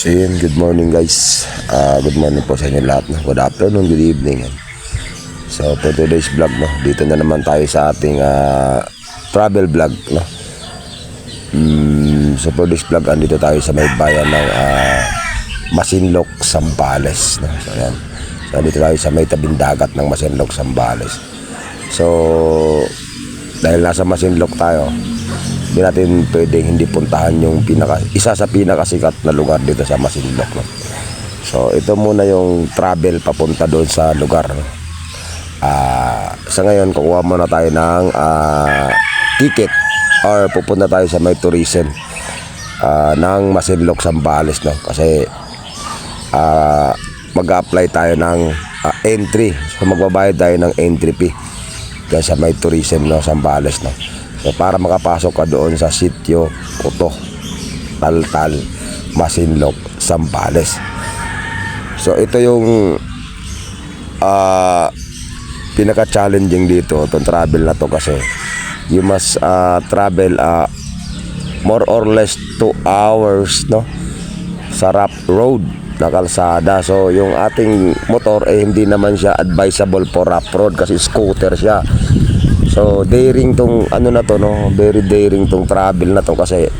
So yun, good morning guys. Good morning po sa inyo lahat. No? Good afternoon, good evening. So for today's vlog, no? Dito na naman tayo sa ating travel vlog. No? So for this vlog, andito tayo sa may bayan ng Masinloc, Zambales. No? So yan. So andito tayo sa may tabing dagat ng Masinloc, Zambales. So dahil nasa Masinloc tayo, hindi natin pwedeng hindi puntahan yung isa sa pinakasikat na lugar dito sa Masinloc. No? So ito muna yung travel papunta doon sa lugar. No? Sa ngayon kukuha muna tayo ng ticket or pupunta tayo sa may tourism ng Masinloc, Zambales. No? Kasi mag-apply tayo ng entry. So magbabayad tayo ng entry fee dyan sa may tourism, no, Zambales. No? So para makapasok ka doon sa sitio Kuto, Taltal, Masinloc, Zambales. So ito yung pinaka-challenging dito, itong travel na to, kasi you must travel more or less 2 hours, no, sa rough road na kalsada. So yung ating motor hindi naman siya advisable for rough road kasi scooter siya. So daring tong na to, no, very daring tong travel na to, kasi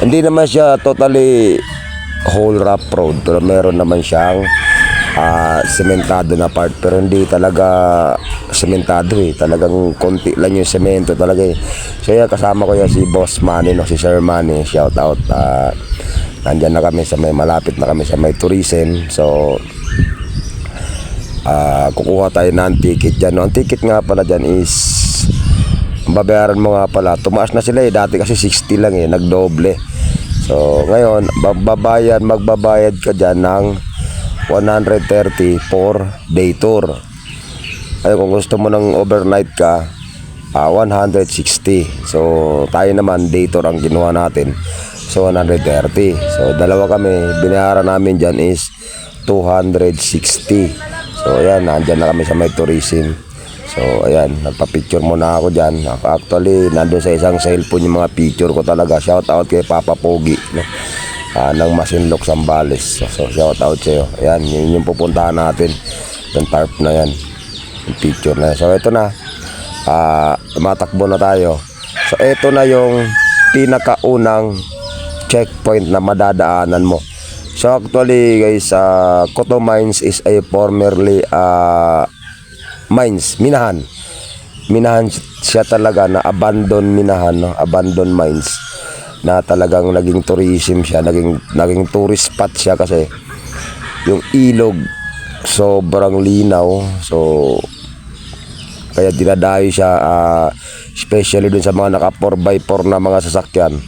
hindi naman siya totally whole rough road, pero meron naman siyang sementado na part, pero hindi talaga sementado talagang konti lang yung semento talaga So yeah, kasama ko yan si Boss Manny, no, si Sir Manny, shout out. Nandyan na kami sa may, malapit na kami sa may tourism. So kukuha tayo ng ticket dyan, no? Ang ticket nga pala dyan is, babayaran mo nga pala, tumaas na sila dati kasi 60 lang nagdoble. So ngayon magbabayad ka dyan ng 130 for day tour. Ay kung gusto mo ng overnight ka, 160. So tayo naman day tour ang ginawa natin, so 130. So dalawa kami, binayaran namin dyan is 260. So ayan, nandyan na kami sa may tourism. So ayan, nagpa-picture muna ako dyan. Actually, nandun sa isang cellphone yung mga picture ko talaga. Shout out kay Papa Pogi, no? Ng Masinloc, Zambales. So shout out sa'yo. Ayan, yun yung pupuntahan natin, yung tarp na yan, yung picture na yan. So ito na, matakbo na tayo. So ito na yung pinakaunang checkpoint na madadaanan mo. So actually guys, Kuto Mines is a formerly mines, minahan siya talaga, na abandoned minahan, no? Abandoned mines na talagang naging tourism siya, naging tourist spot siya, kasi yung ilog sobrang linaw. So kaya dinadayo siya, especially dun sa mga naka 4x4 na mga sasakyan.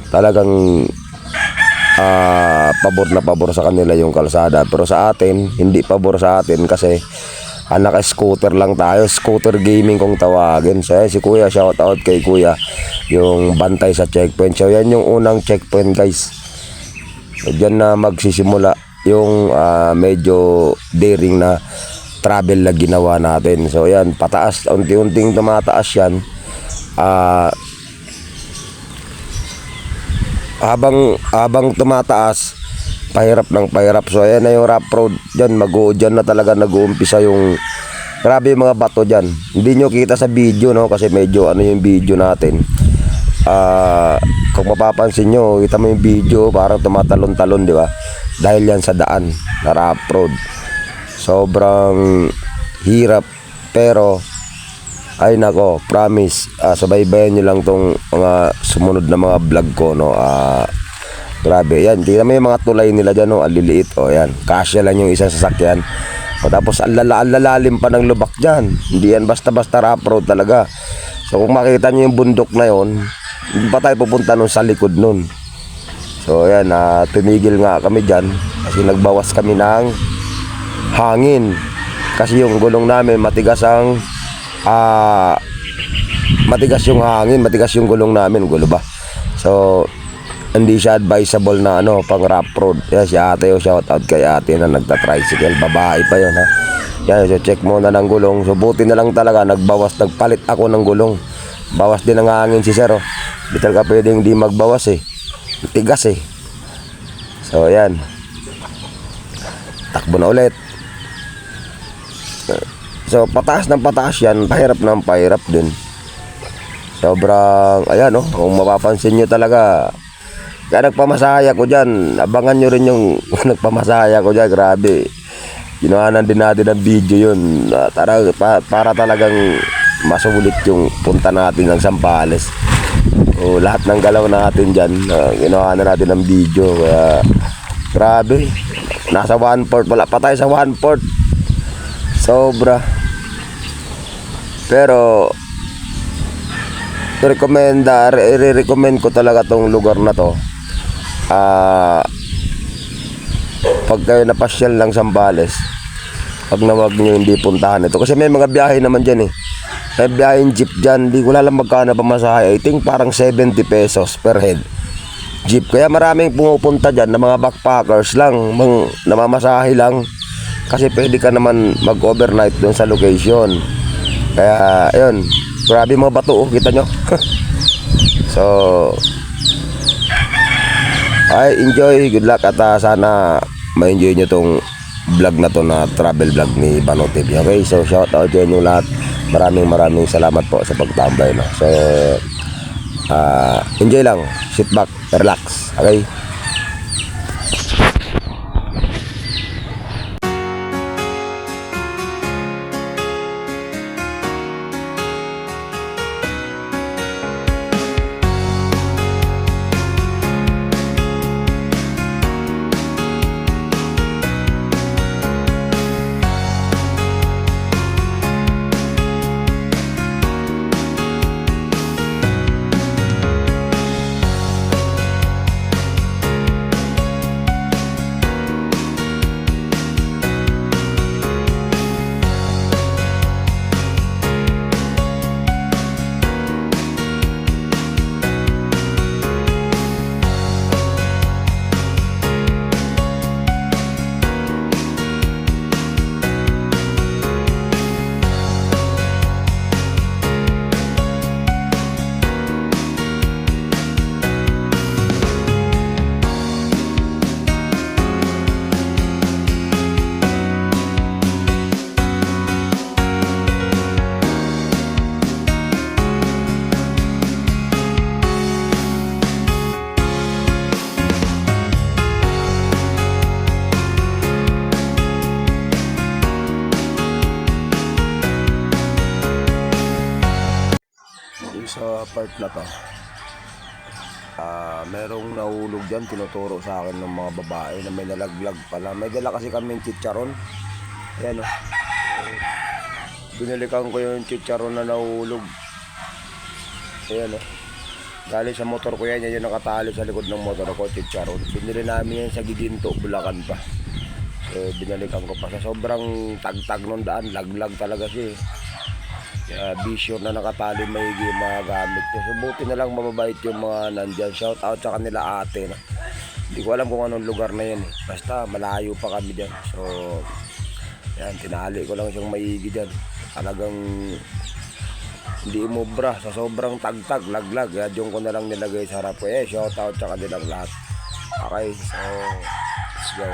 Talagang pabor sa kanila yung kalsada, pero sa atin hindi pabor sa atin, kasi naka-scooter lang tayo, scooter gaming kung tawagin. So si Kuya, shout out kay Kuya, yung bantay sa checkpoint. So yan yung unang checkpoint guys. So dyan na magsisimula yung medyo daring na travel na ginawa natin. So yan, pataas, unti-unting tumataas yan. Habang tumataas, pahirap ng pahirap. So ayan na yung rough road dyan, dyan na talaga nag-uumpisa yung grabe yung mga bato dyan. Hindi nyo kita sa video, no, kasi medyo yung video natin. Kung mapapansin nyo, kita mo yung video, parang tumatalon-talon, di ba? Dahil yan sa daan na rough road. Sobrang hirap, pero ay nako, promise, subaybayan nyo lang tong mga sumunod na mga vlog ko, no. Grabe, yan, tingnan mo yung mga tulay nila dyan, no, aliliit, yan, kasya lang yung isang sasakyan. Tapos alalalim pa ng lubak dyan, hindi yan basta-basta rough road talaga. So kung makita nyo yung bundok na yon, hindi pa tayo pupunta nun sa likod nun. So yan, tumigil nga kami dyan kasi nagbawas kami ng hangin, kasi yung gulong namin matigas yung hangin, matigas yung gulong namin, gulo ba? So hindi siya advisable na pang rough road. Yan si ate, shout out kay ate na nagta-tricycle, babae pa yun, Yan, so check muna ng gulong. So buti na lang talaga, nagpalit ako ng gulong. Bawas din ang hangin si sir, Di talaga pwedeng di magbawas Tigas So ayan, takbo na ulit. So pataas ng pataas yan, pahirap ng pahirap din. Sobrang, ayan oh, kung mapapansin nyo talaga, kaya nagpamasaya ko dyan, abangan nyo rin yung nagpamasaya ko dyan, grabe. Ginawanan din natin ang video yun, para talagang masulit yung punta natin ng Zambales. O, lahat ng galaw natin dyan, ginawa na natin ng video, kaya grabe, nasa 1/4, wala pa tayo sa 1/4, sobra. Pero i-recommend ko talaga tong lugar na to. Pag kayo napasyal ng Zambales, pag nawag nyo hindi puntahan ito, kasi may mga biyahe naman dyan eh. May biyaheng jeep dyan, di ko alam magkano pamasahe. I think parang 70 pesos per head jeep, kaya maraming pumupunta dyan na mga backpackers lang, namamasahe lang, kasi pwede ka naman mag overnight doon sa location. Kaya ayun, grabe mga bato, kita nyo. So ay enjoy, good luck, at sana ma-enjoy nyo tong vlog na to, na travel vlog ni Bano TV. Okay, so shout out dyan yung lahat. Maraming salamat po sa pagtambay, no? So enjoy lang, sit back, relax, okay. Sa part na to, merong nahulog dyan, tinuturo sa akin ng mga babae na may nalaglag pala. May dala kasi kaming chicharon, ayan o, binalikan ko yung chicharon na nahulog, ayan o, galing sa motor ko yan, yung nakatali sa likod ng motor ko, chicharon. Binili namin yan sa Giginto, Bulacan pa. So binalikan ko pa, sa sobrang tagtag ng daan, laglag talaga siya. Bisyo na nakatali may mga gamit ko. So buti na lang mababait yung mga nandyan. Shout out sa kanila ate, no? Hindi ko alam kung anong lugar na yan eh. Basta malayo pa kami dyan. So yan, tinali ko lang siyang maigi dyan. Talagang hindi umubra sa sobrang tagtag, laglag. Kaya dyan ko na lang nilagay sa harap ko. Shout out sa kanilang lahat. Okay, so let's go.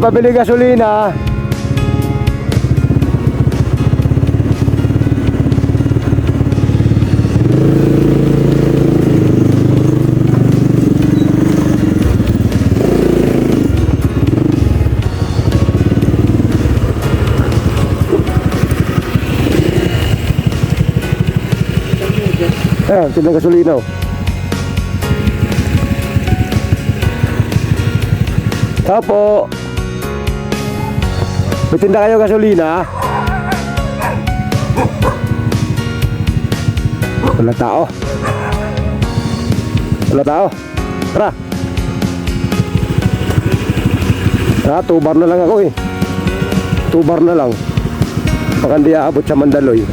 Pabili gasolina. Ayan, tindang gasolina oh. Tapo. May tinda kayo gasolina? Wala tao. Wala tao. Tara. Tara, 2 bar na lang ako eh. 2 bar na lang. Baka hindi aabot sa Mandaloy.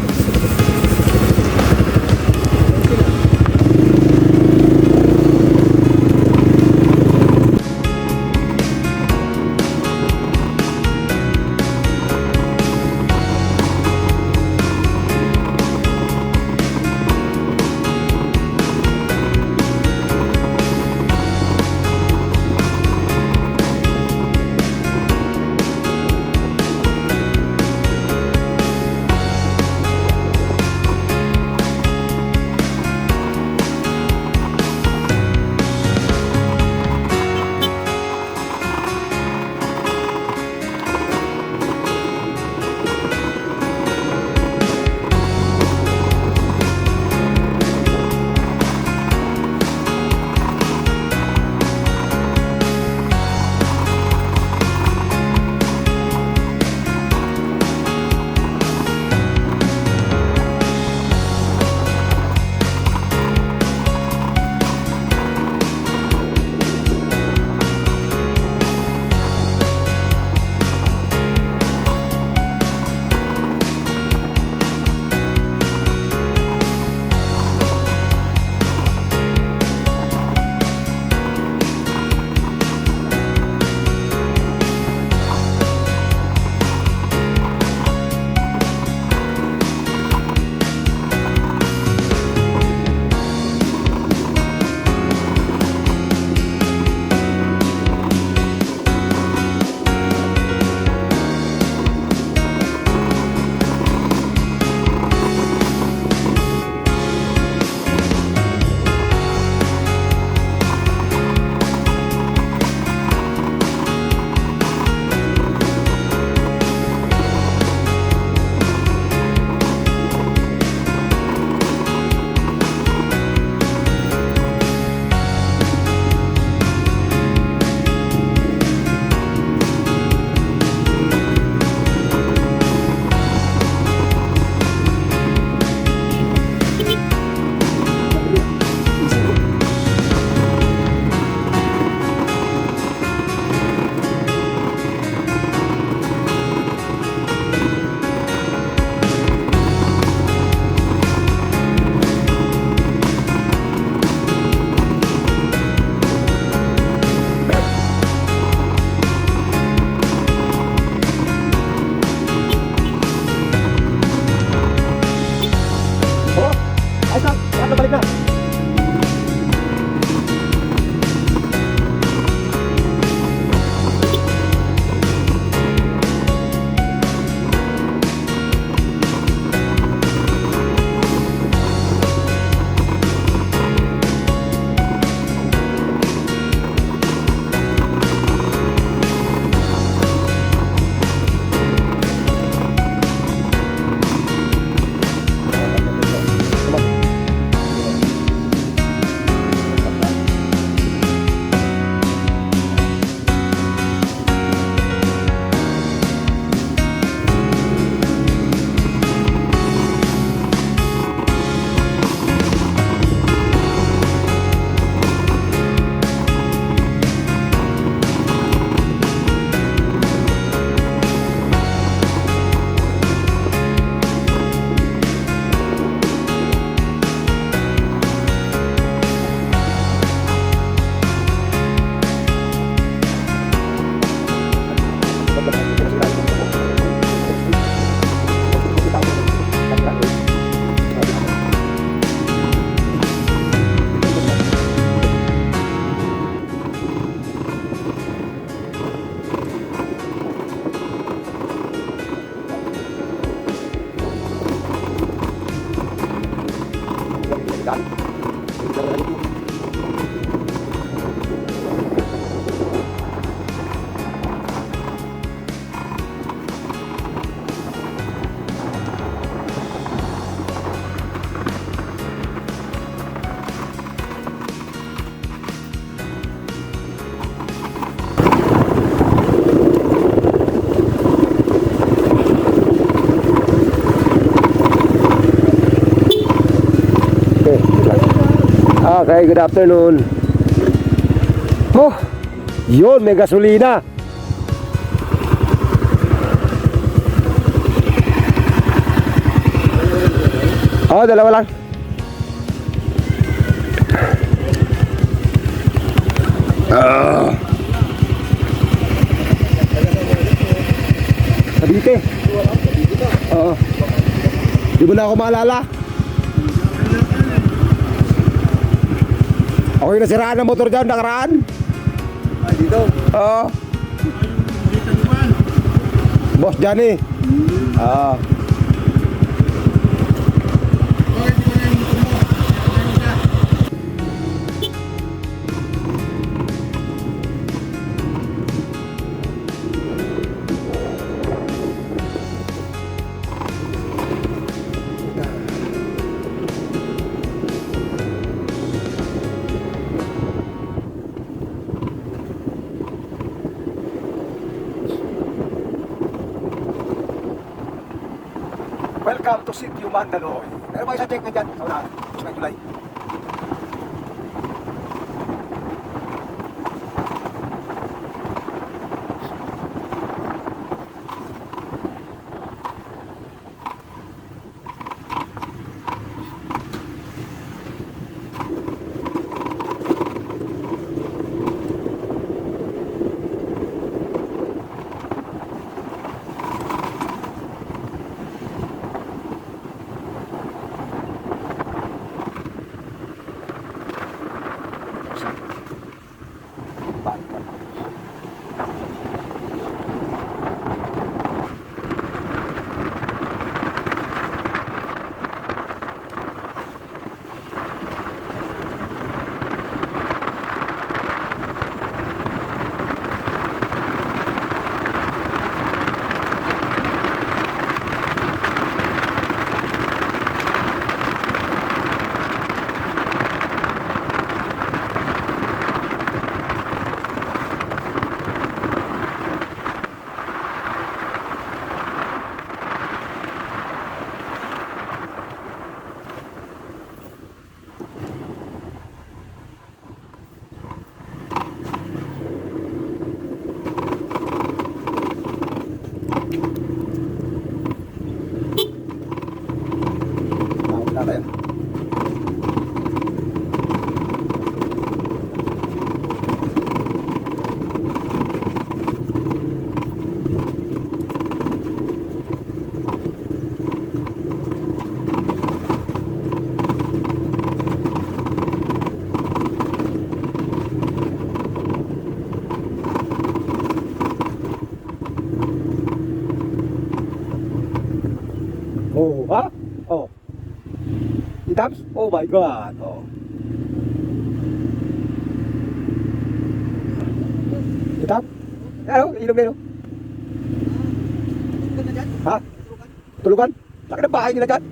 Okay, good afternoon. Oh, yun, may gasolina. Oh, dalawa lang. Cavite. Oo. Di mo na ako maalala. Ako yung nasiraan ng motor dyan, nakaraan. Dito. Oo. Boss Johnny. Oo. Welcome to Sitio Mandaloy. Meron ba isang check na dyan? Sa unahan. Sa July. Tayo. Oh, ha? Oh. Tams? Oh my God. Oh. Itam? Ano? Ilog na yun. Ha? Tulugan? Laki ng bahay nila dyan.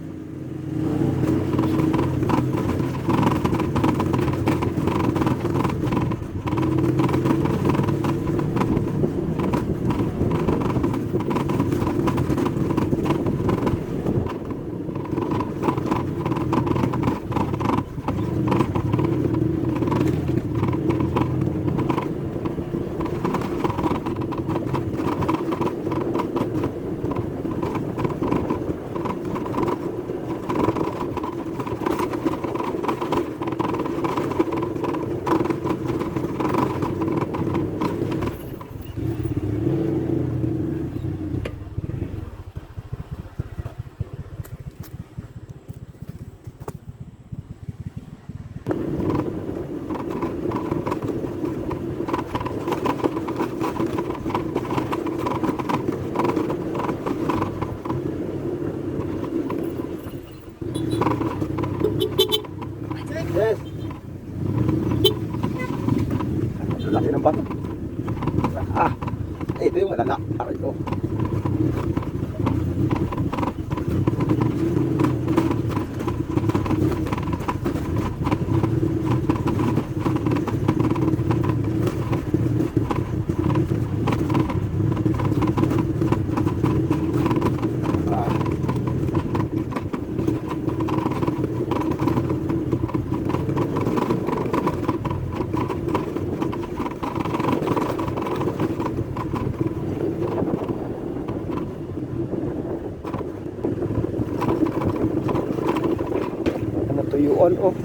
Tuyuan oh.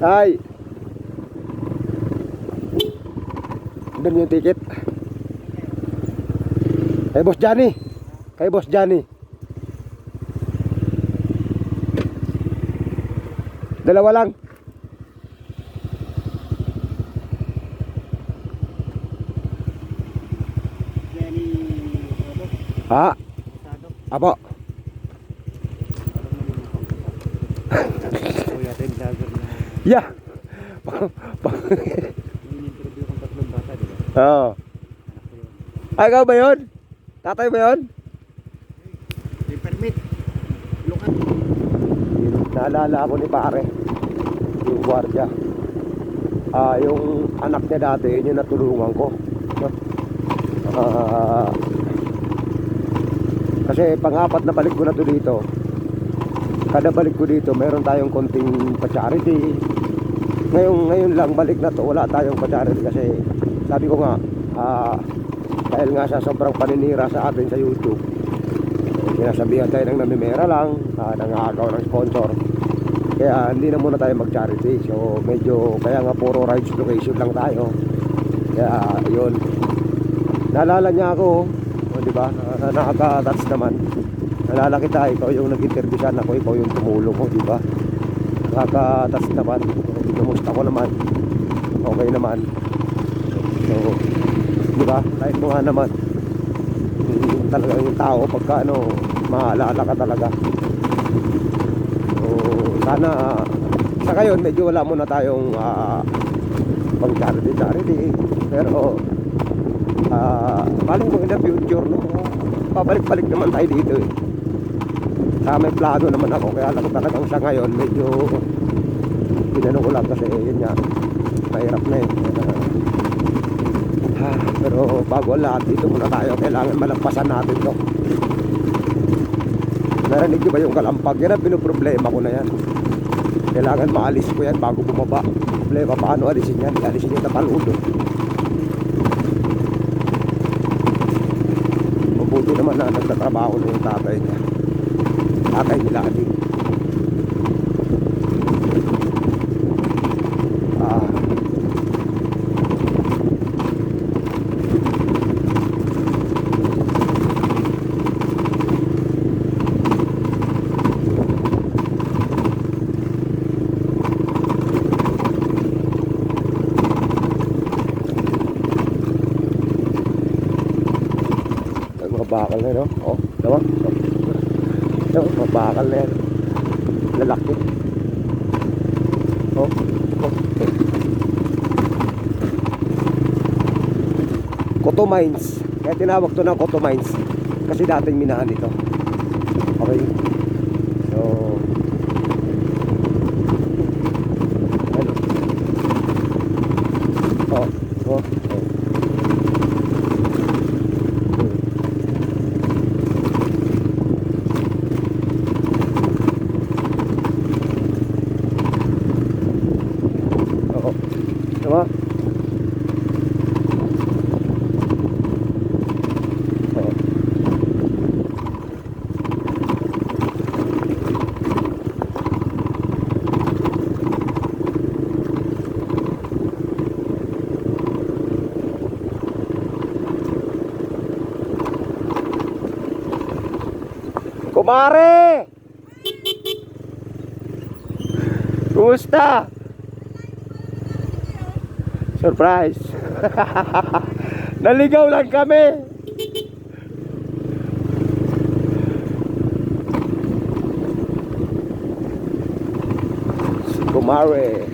Ay. Dan yung ticket. Kay Boss Johnny. Kay Boss Johnny. Dalawa lang. Ha? Apo. Kuya din vlogger na Yeah. in-interview kong tatlong bata, di ba? Oo. Ay, ikaw ba yun? Tatay ba yun? May permit. Lukan. Naalala ako ni pare. Yung gwardiya. Yung anak niya dati, yun yung natulungan ko. Kasi pang-apat na balik ko na to dito. Kada balik ko dito, meron tayong konting pa-charity. Ngayon lang balik na to, wala tayong pa-charity kasi sabi ko nga, dahil nga sa sobrang paninira sa atin sa YouTube, sinasabihan tayo ng namimera lang, nangagaw ng sponsor. Kaya hindi na muna tayo mag-charity. So medyo, kaya nga puro rides location lang tayo. Kaya yun. Naalala niya ako, di ba? Nakaka-touch naman. Naalala kita, ikaw yung nag-interview sana ako, ikaw yung tumulong ko, di ba? Nakaka-touch naman. Kumusta ko naman. Okay naman. So, di ba? Kahit mo nga naman. Talagang yung tao, pagka maalala ka talaga. So, sana, sa ngayon, medyo wala muna tayong pang charity. Pero, paling mo in the future, no? Pabalik-balik naman tayo dito eh. May plano naman ako, kaya lang talagang sa ngayon medyo pinano ko lang kasi yun nga, mahirap na eh. Pero bago ang lahat, dito muna tayo, kailangan malagpasan natin to. Narinig nyo ba yung kalampag? Yan ang pinoproblema ko na yan. Kailangan maalis ko yan bago bumaba. Problema, paano alisin yan? Alisin yung tapaludo. Mabuti naman na nagtatrabaho na yung tatay niya. Tatay nila din. Bakal na, no? Oh, diba? Mabakal na yan. Lalaki. Oh. Koto Mines. Kaya tinawag to ng Koto Mines. Kasi dating minahan ito. Okay. So, ano? Oh. Diba? Kumare! Kumusta? Surprise! Naligaw lang kami! Si Kumare.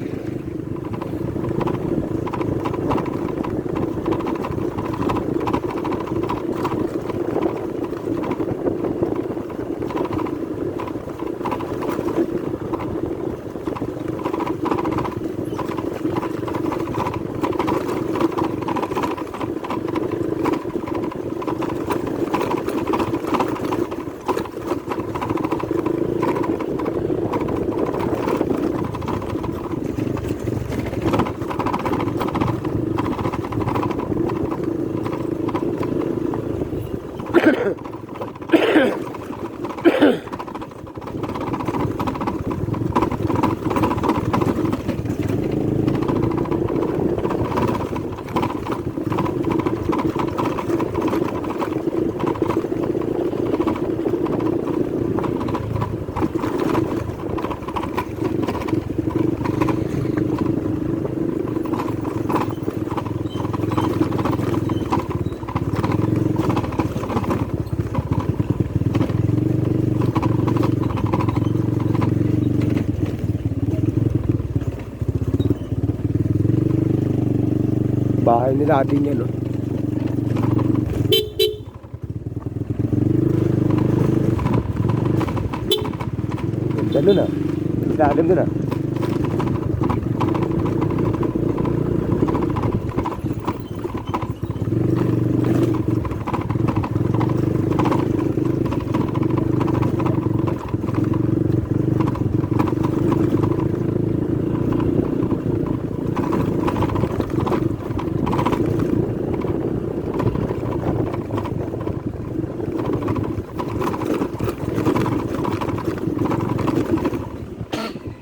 Bahay nila din yan, oh. Ganda nun, ah. Ilalim dun, ah.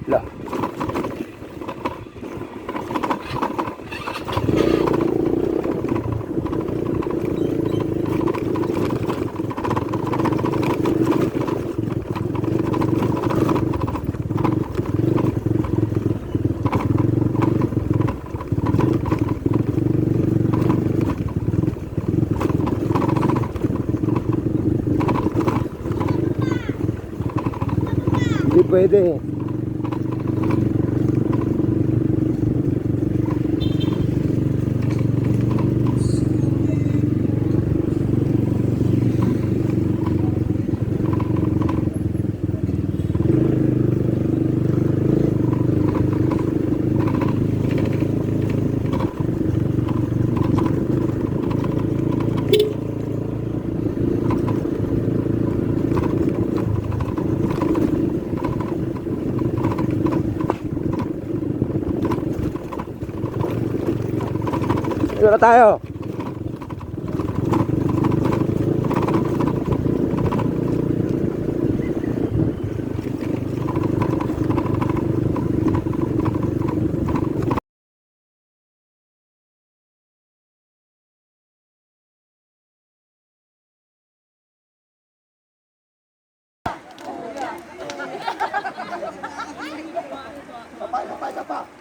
Lah. Hindi pwede. Dito na tayo. Kapay ka pa.